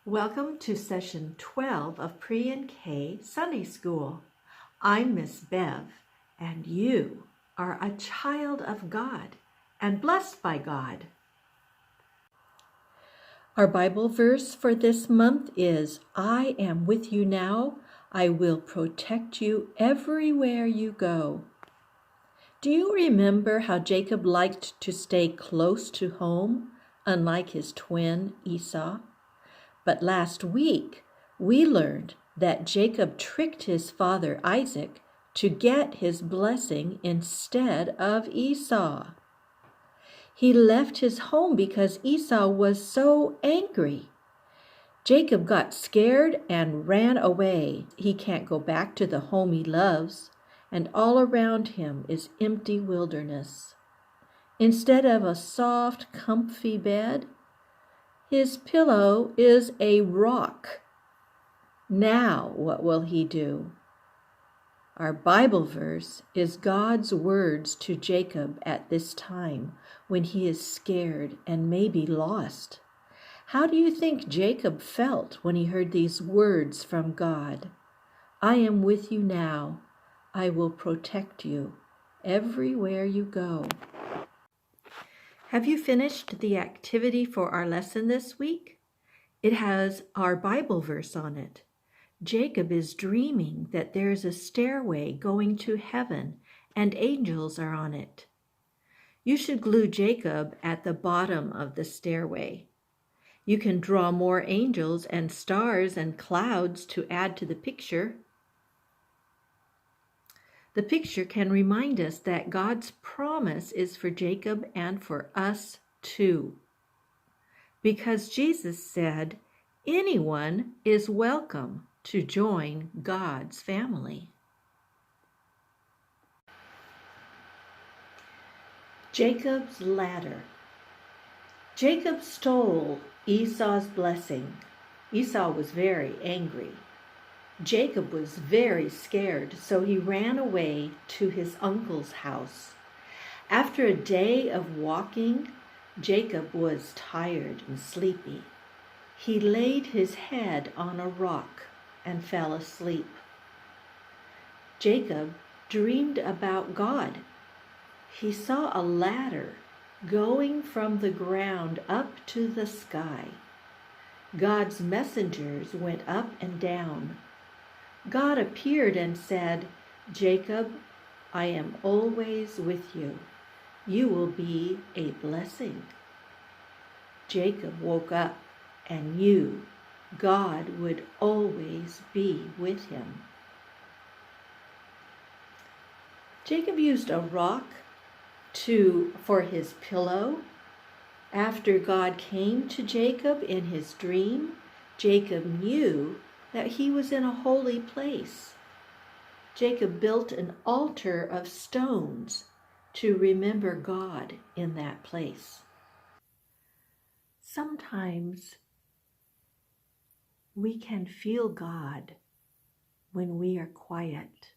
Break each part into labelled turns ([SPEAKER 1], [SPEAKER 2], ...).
[SPEAKER 1] Welcome to session 12 of Pre and K Sunday School. I'm Miss Bev, and you are a child of God and blessed by God. Our Bible verse for this month is, I am with you now. I will protect you everywhere you go. Do you remember how Jacob liked to stay close to home, unlike his twin Esau? But last week, we learned that Jacob tricked his father Isaac to get his blessing instead of Esau. He left his home because Esau was so angry. Jacob got scared and ran away. He can't go back to the home he loves, and all around him is empty wilderness. Instead of a soft, comfy bed, his pillow is a rock. Now what will he do? Our Bible verse is God's words to Jacob at this time when he is scared and maybe lost. How do you think Jacob felt when he heard these words from God? I am with you now. I will protect you everywhere you go. Have you finished the activity for our lesson this week? It has our Bible verse on it. Jacob is dreaming that there's a stairway going to heaven and angels are on it. You should glue Jacob at the bottom of the stairway. You can draw more angels and stars and clouds to add to the picture. The picture can remind us that God's promise is for Jacob and for us too. Because Jesus said, anyone is welcome to join God's family. Jacob's ladder. Jacob stole Esau's blessing. Esau was very angry. Jacob was very scared, so he ran away to his uncle's house. After a day of walking, Jacob was tired and sleepy. He laid his head on a rock and fell asleep. Jacob dreamed about God. He saw a ladder going from the ground up to the sky. God's messengers went up and down. God appeared and said, Jacob, I am always with you. You will be a blessing. Jacob woke up and knew God would always be with him. Jacob used a rock for his pillow. After God came to Jacob in his dream, Jacob knew that he was in a holy place. Jacob built an altar of stones to remember God in that place. Sometimes we can feel God when we are quiet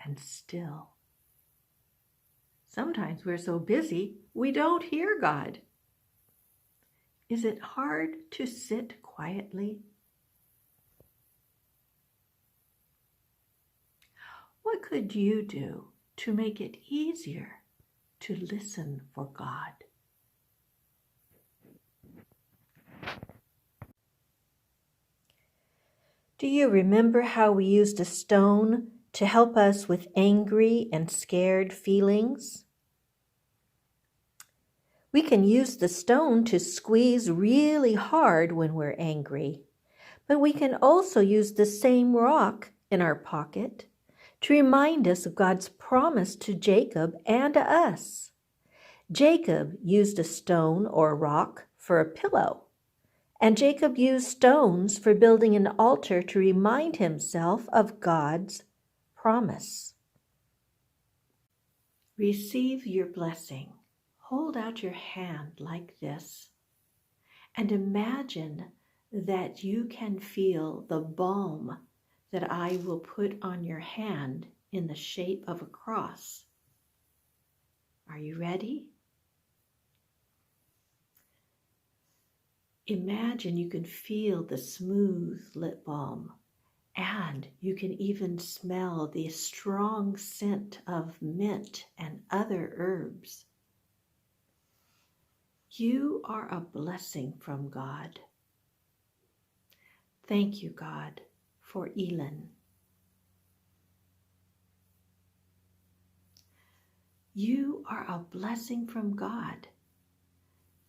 [SPEAKER 1] and still. Sometimes we're so busy we don't hear God. Is it hard to sit quietly? What could you do to make it easier to listen for God? Do you remember how we used a stone to help us with angry and scared feelings? We can use the stone to squeeze really hard when we're angry, but we can also use the same rock in our pocket to remind us of God's promise to Jacob and to us. Jacob used a stone or rock for a pillow, and Jacob used stones for building an altar to remind himself of God's promise. Receive your blessing. Hold out your hand like this and imagine that you can feel the balm that I will put on your hand in the shape of a cross. Are you ready? Imagine you can feel the smooth lip balm, and you can even smell the strong scent of mint and other herbs. You are a blessing from God. Thank you, God, for Elin. You are a blessing from God.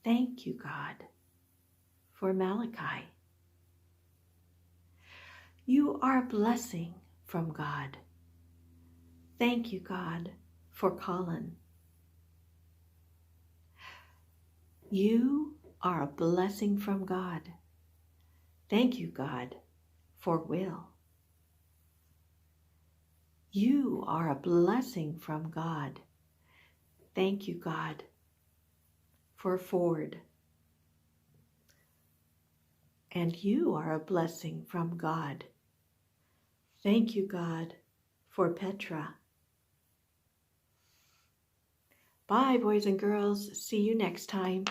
[SPEAKER 1] Thank you, God, for Malachi. You are a blessing from God. Thank you, God, for Colin. You are a blessing from God. Thank you, God, for Will. You are a blessing from God. Thank you, God, for Ford. And you are a blessing from God. Thank you, God, for Petra. Bye, boys and girls. See you next time.